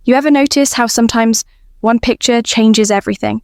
You ever notice how sometimes one picture changes everything?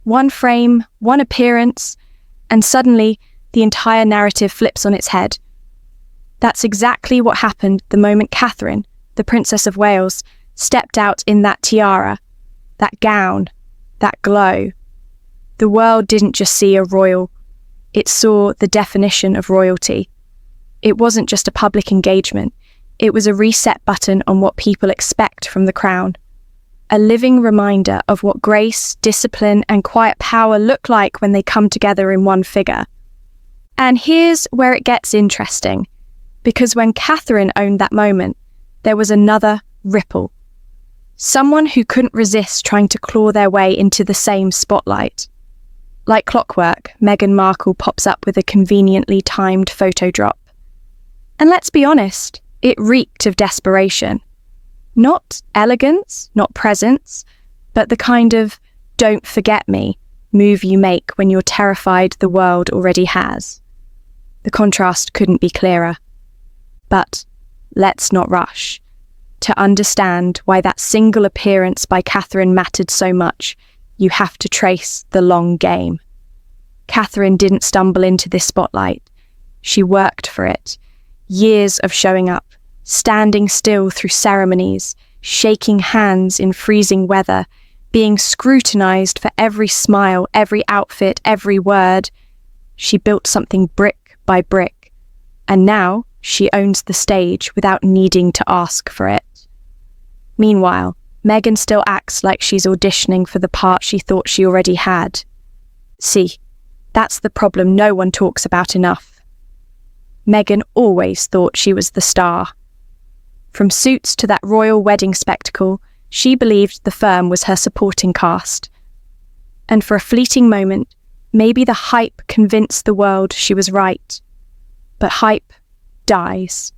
One frame, one appearance, and suddenly the entire narrative flips on its head. That's exactly what happened the moment Catherine, the Princess of Wales, stepped out in that tiara, that gown, that glow. The world didn't just see a royal, it saw the definition of royalty. It wasn't just a public engagement, it was a reset button on what people expect from the crown. A living reminder of what grace, discipline, and quiet power look like when they come together in one figure. And here's where it gets interesting, because when Catherine owned that moment, there was another ripple. Someone who couldn't resist trying to claw their way into the same spotlight. Like clockwork, Meghan Markle pops up with a conveniently timed photo drop. And let's be honest, it reeked of desperation. Not elegance, not presence, but the kind of "don't forget me" move you make when you're terrified the world already has. The contrast couldn't be clearer. But let's not rush. To understand why that single appearance by Catherine mattered so much, you have to trace the long game. Catherine didn't stumble into this spotlight. She worked for it. Years of showing up, standing still through ceremonies, shaking hands in freezing weather, being scrutinized for every smile, every outfit, every word. She built something brick by brick, and now she owns the stage without needing to ask for it. Meanwhile, Meghan still acts like she's auditioning for the part she thought she already had. See, that's the problem no one talks about enough. Meghan always thought she was the star. From Suits to that royal wedding spectacle, she believed the firm was her supporting cast. And for a fleeting moment, maybe the hype convinced the world she was right. But hype dies.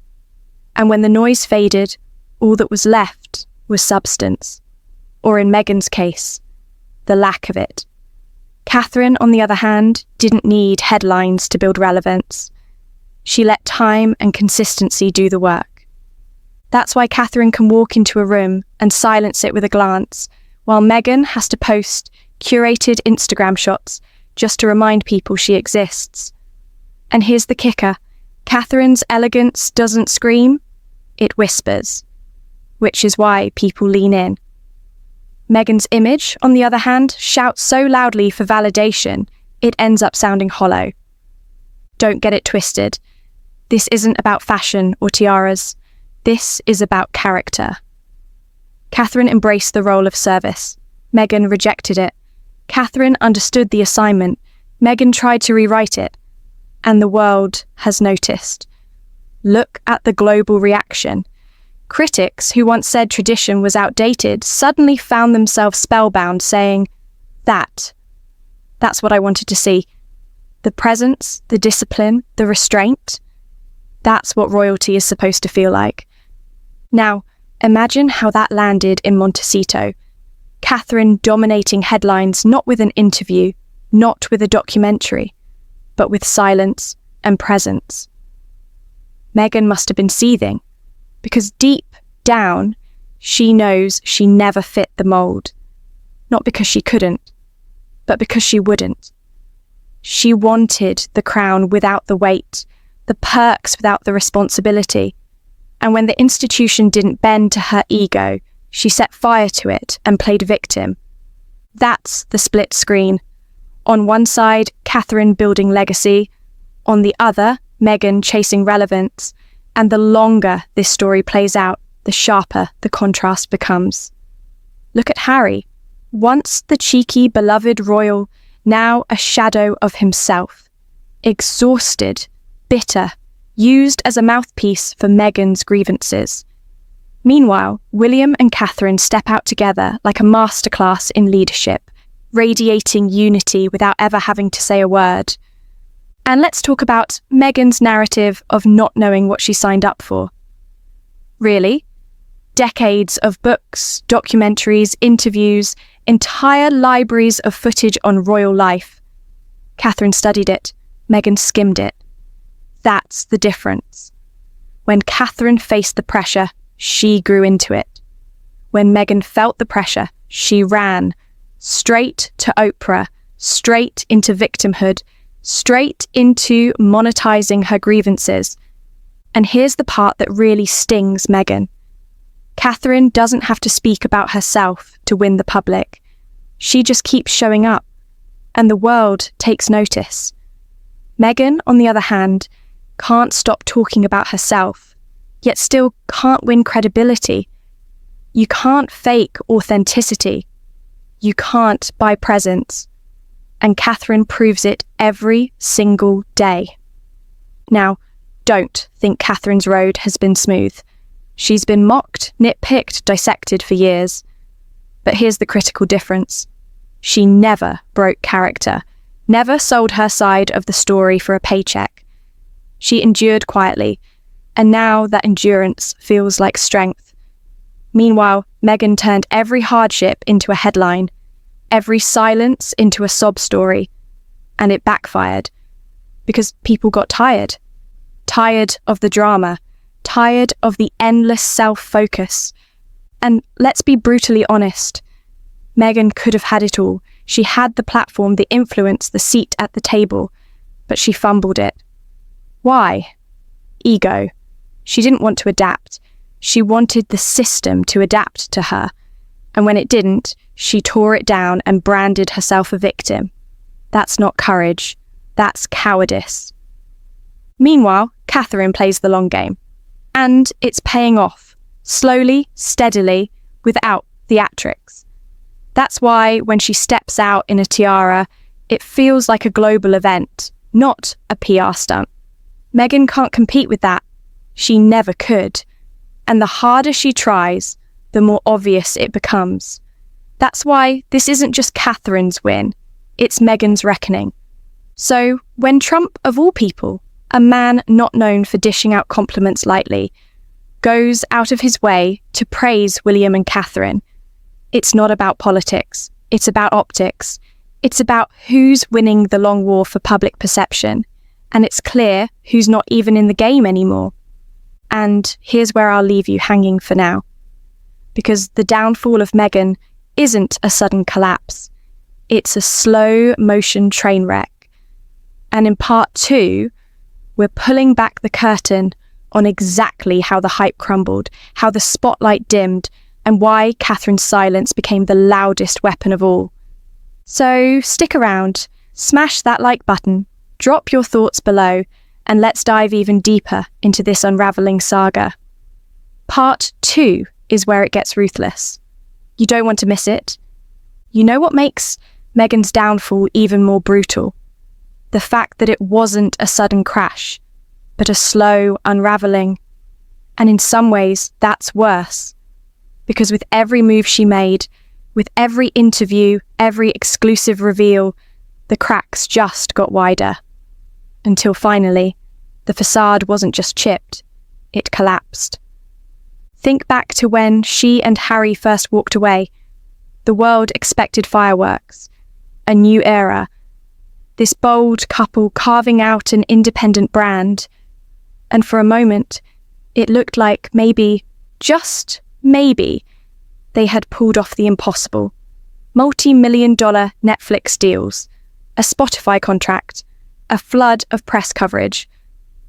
And when the noise faded, all that was left was substance. Or in Meghan's case, the lack of it. Catherine, on the other hand, didn't need headlines to build relevance. She let time and consistency do the work. That's why Catherine can walk into a room and silence it with a glance, while Meghan has to post curated Instagram shots just to remind people she exists. And here's the kicker. Catherine's elegance doesn't scream, it whispers, which is why people lean in. Meghan's image, on the other hand, shouts so loudly for validation, it ends up sounding hollow. Don't get it twisted. This isn't about fashion or tiaras. This is about character. Catherine embraced the role of service. Meghan rejected it. Catherine understood the assignment. Meghan tried to rewrite it. And the world has noticed. Look at the global reaction. Critics who once said tradition was outdated suddenly found themselves spellbound, saying, That's what I wanted to see. The presence, the discipline, the restraint. That's what royalty is supposed to feel like. Now, imagine how that landed in Montecito. Catherine dominating headlines not with an interview, not with a documentary, but with silence and presence. Meghan must have been seething, because deep down, she knows she never fit the mold. Not because she couldn't, but because she wouldn't. She wanted the crown without the weight, the perks without the responsibility. And when the institution didn't bend to her ego, she set fire to it and played victim. That's the split screen. On one side, Catherine building legacy. On the other, Meghan chasing relevance. And the longer this story plays out, the sharper the contrast becomes. Look at Harry. Once the cheeky, beloved royal, now a shadow of himself. Exhausted, bitter, used as a mouthpiece for Meghan's grievances. Meanwhile, William and Catherine step out together like a masterclass in leadership, radiating unity without ever having to say a word. And let's talk about Meghan's narrative of not knowing what she signed up for. Really? Decades of books, documentaries, interviews, entire libraries of footage on royal life. Catherine studied it, Meghan skimmed it. That's the difference. When Catherine faced the pressure, she grew into it. When Meghan felt the pressure, she ran straight to Oprah, straight into victimhood, straight into monetizing her grievances. And here's the part that really stings Meghan. Catherine doesn't have to speak about herself to win the public. She just keeps showing up, and the world takes notice. Meghan, on the other hand, can't stop talking about herself, yet still can't win credibility. You can't fake authenticity. You can't buy presents. And Catherine proves it every single day. Now, don't think Catherine's road has been smooth. She's been mocked, nitpicked, dissected for years. But here's the critical difference. She never broke character, never sold her side of the story for a paycheck. She endured quietly, and now that endurance feels like strength. Meanwhile, Meghan turned every hardship into a headline, every silence into a sob story, and it backfired because people got tired. Tired of the drama, tired of the endless self-focus. And let's be brutally honest, Meghan could have had it all. She had the platform, the influence, the seat at the table, but she fumbled it. Why? Ego. She didn't want to adapt. She wanted the system to adapt to her. And when it didn't, she tore it down and branded herself a victim. That's not courage. That's cowardice. Meanwhile, Catherine plays the long game. And it's paying off. Slowly, steadily, without theatrics. That's why when she steps out in a tiara, it feels like a global event, not a PR stunt. Meghan can't compete with that. She never could. And the harder she tries, the more obvious it becomes. That's why this isn't just Catherine's win, it's Meghan's reckoning. So, when Trump, of all people, a man not known for dishing out compliments lightly, goes out of his way to praise William and Catherine, it's not about politics, it's about optics. It's about who's winning the long war for public perception, and it's clear who's not even in the game anymore. And here's where I'll leave you hanging for now. Because the downfall of Meghan isn't a sudden collapse. It's a slow motion train wreck. And in part 2, we're pulling back the curtain on exactly how the hype crumbled, how the spotlight dimmed, and why Catherine's silence became the loudest weapon of all. So stick around, smash that like button, drop your thoughts below, and let's dive even deeper into this unravelling saga. Part 2 is where it gets ruthless. You don't want to miss it. You know what makes Meghan's downfall even more brutal? The fact that it wasn't a sudden crash, but a slow unravelling. And in some ways, that's worse. Because with every move she made, with every interview, every exclusive reveal, the cracks just got wider. Until finally, the facade wasn't just chipped, it collapsed. Think back to when she and Harry first walked away. The world expected fireworks, a new era, this bold couple carving out an independent brand. And for a moment, it looked like maybe, just maybe, they had pulled off the impossible. Multi-million-dollar Netflix deals, a Spotify contract, a flood of press coverage.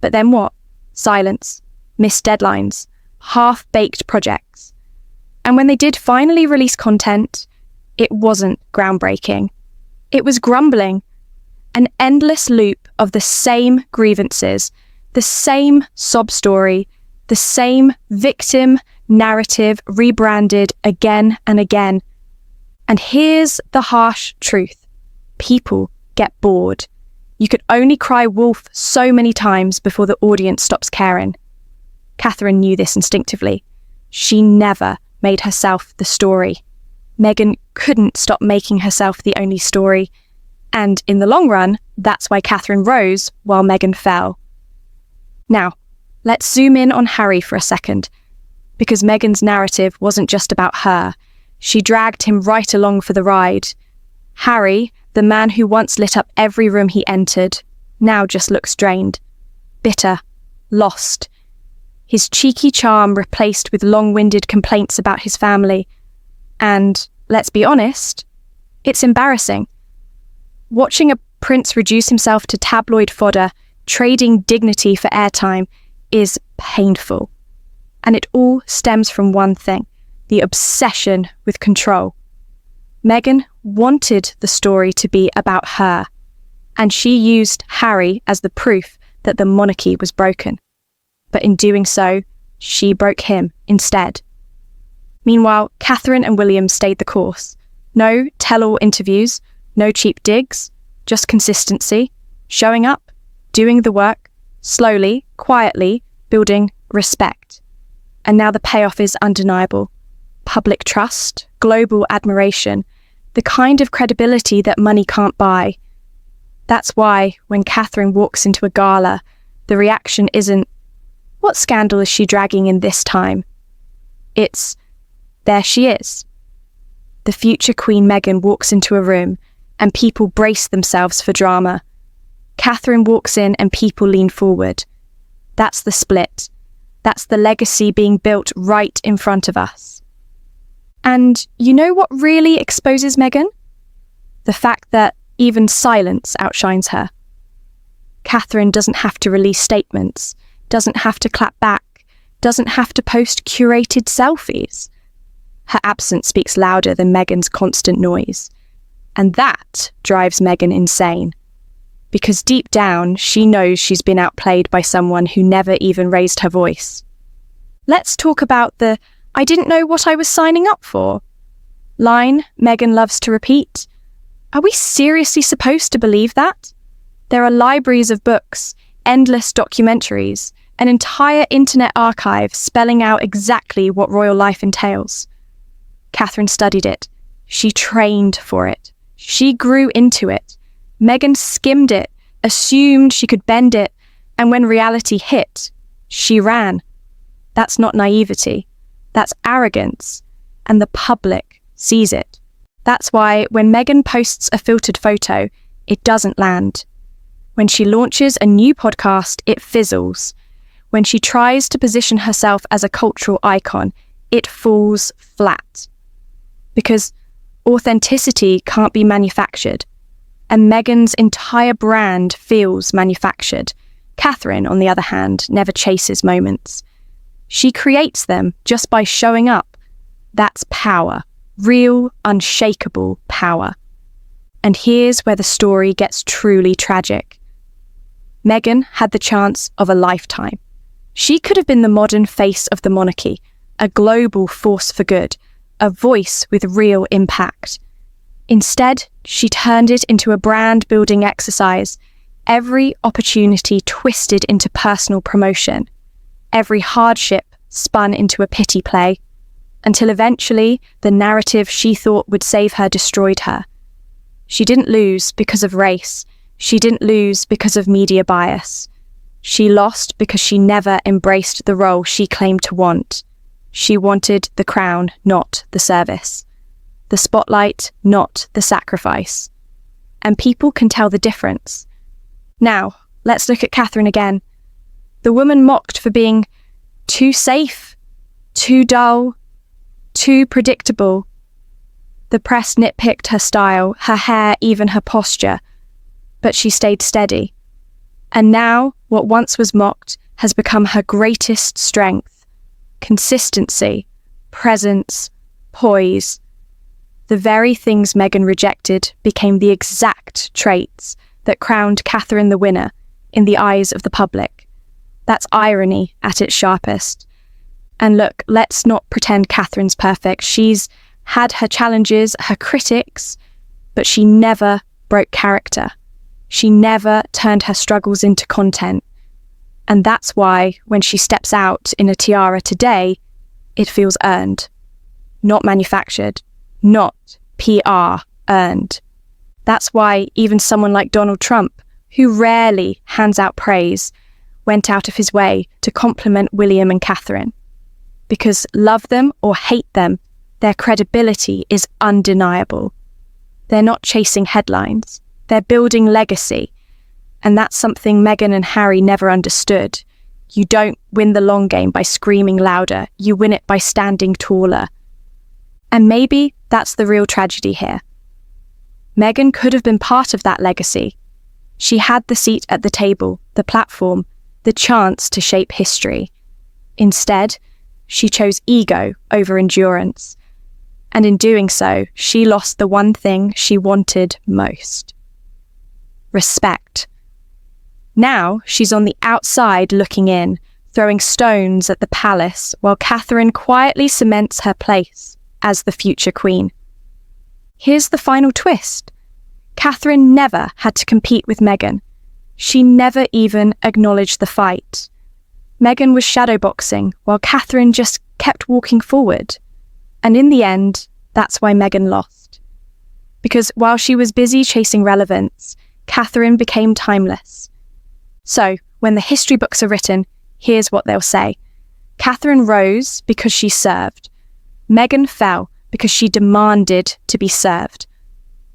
But then what? Silence, missed deadlines, half-baked projects. And when they did finally release content, it wasn't groundbreaking. It was grumbling, an endless loop of the same grievances, the same sob story, the same victim narrative rebranded again and again. And here's the harsh truth. People get bored. You could only cry wolf so many times before the audience stops caring. Catherine knew this instinctively. She never made herself the story. Meghan couldn't stop making herself the only story. And in the long run, that's why Catherine rose while Meghan fell. Now, let's zoom in on Harry for a second, because Meghan's narrative wasn't just about her. She dragged him right along for the ride. Harry, the man who once lit up every room he entered, now just looks drained, bitter, lost. his cheeky charm replaced with long-winded complaints about his family. And, let's be honest, it's embarrassing. Watching a prince reduce himself to tabloid fodder, trading dignity for airtime, is painful. And it all stems from one thing: the obsession with control. Meghan wanted the story to be about her, and she used Harry as the proof that the monarchy was broken. But in doing so, she broke him instead. Meanwhile, Catherine and William stayed the course. No tell-all interviews, no cheap digs, just consistency, showing up, doing the work, slowly, quietly, building respect. And now the payoff is undeniable. Public trust, global admiration, the kind of credibility that money can't buy. That's why, when Catherine walks into a gala, the reaction isn't, "What scandal is she dragging in this time?" It's, "There she is." The future Queen Meghan walks into a room, and people brace themselves for drama. Catherine walks in and people lean forward. That's the split. That's the legacy being built right in front of us. And you know what really exposes Meghan? The fact that even silence outshines her. Catherine doesn't have to release statements, doesn't have to clap back, doesn't have to post curated selfies. Her absence speaks louder than Meghan's constant noise. And that drives Meghan insane. Because deep down, she knows she's been outplayed by someone who never even raised her voice. Let's talk about the "I didn't know what I was signing up for" line Meghan loves to repeat. Are we seriously supposed to believe that? There are libraries of books, endless documentaries, an entire internet archive spelling out exactly what royal life entails. Catherine studied it. She trained for it. She grew into it. Meghan skimmed it, assumed she could bend it, and when reality hit, she ran. That's not naivety. That's arrogance. And the public sees it. That's why when Meghan posts a filtered photo, it doesn't land. When she launches a new podcast, it fizzles. When she tries to position herself as a cultural icon, it falls flat. Because authenticity can't be manufactured. And Meghan's entire brand feels manufactured. Catherine, on the other hand, never chases moments. She creates them just by showing up. That's power. Real, unshakable power. And here's where the story gets truly tragic. Meghan had the chance of a lifetime. She could have been the modern face of the monarchy, a global force for good, a voice with real impact. Instead, she turned it into a brand-building exercise, every opportunity twisted into personal promotion, every hardship spun into a pity play, until eventually the narrative she thought would save her destroyed her. She didn't lose because of race. She didn't lose because of media bias. She lost because she never embraced the role she claimed to want. She wanted the crown, not the service. The spotlight, not the sacrifice. And people can tell the difference. Now, let's look at Catherine again. The woman mocked for being too safe, too dull, too predictable. The press nitpicked her style, her hair, even her posture. But she stayed steady. And now, what once was mocked has become her greatest strength. Consistency, presence, poise. The very things Meghan rejected became the exact traits that crowned Catherine the winner in the eyes of the public. That's irony at its sharpest. And look, let's not pretend Catherine's perfect. She's had her challenges, her critics, but she never broke character. She never turned her struggles into content. And that's why when she steps out in a tiara today, it feels earned, not manufactured. Not PR earned. That's why even someone like Donald Trump, who rarely hands out praise, went out of his way to compliment William and Catherine. Because love them or hate them, their credibility is undeniable. They're not chasing headlines. They're building legacy. And that's something Meghan and Harry never understood. You don't win the long game by screaming louder. You win it by standing taller. And maybe that's the real tragedy here. Meghan could have been part of that legacy. She had the seat at the table, the platform, the chance to shape history. Instead, she chose ego over endurance. And in doing so, she lost the one thing she wanted most: respect. Now she's on the outside looking in, throwing stones at the palace while Catherine quietly cements her place as the future queen. Here's the final twist. Catherine never had to compete with Meghan. She never even acknowledged the fight. Meghan was shadowboxing while Catherine just kept walking forward. And in the end, that's why Meghan lost. Because while she was busy chasing relevance, Catherine became timeless. So, when the history books are written, here's what they'll say. Catherine rose because she served. Meghan fell because she demanded to be served.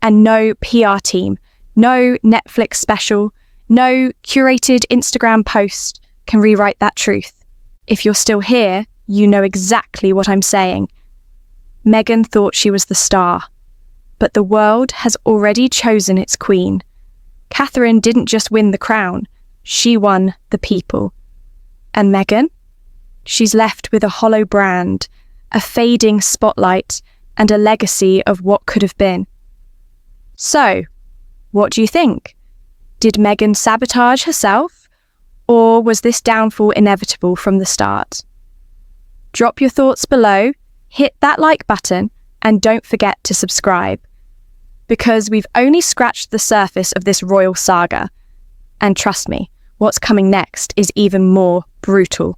And no PR team, no Netflix special, no curated Instagram post can rewrite that truth. If you're still here, you know exactly what I'm saying. Meghan thought she was the star, but the world has already chosen its queen. Catherine didn't just win the crown, she won the people. And Meghan? She's left with a hollow brand, a fading spotlight, and a legacy of what could have been. So, what do you think? Did Meghan sabotage herself, or was this downfall inevitable from the start? Drop your thoughts below, hit that like button, and don't forget to subscribe. Because we've only scratched the surface of this royal saga. And trust me, what's coming next is even more brutal.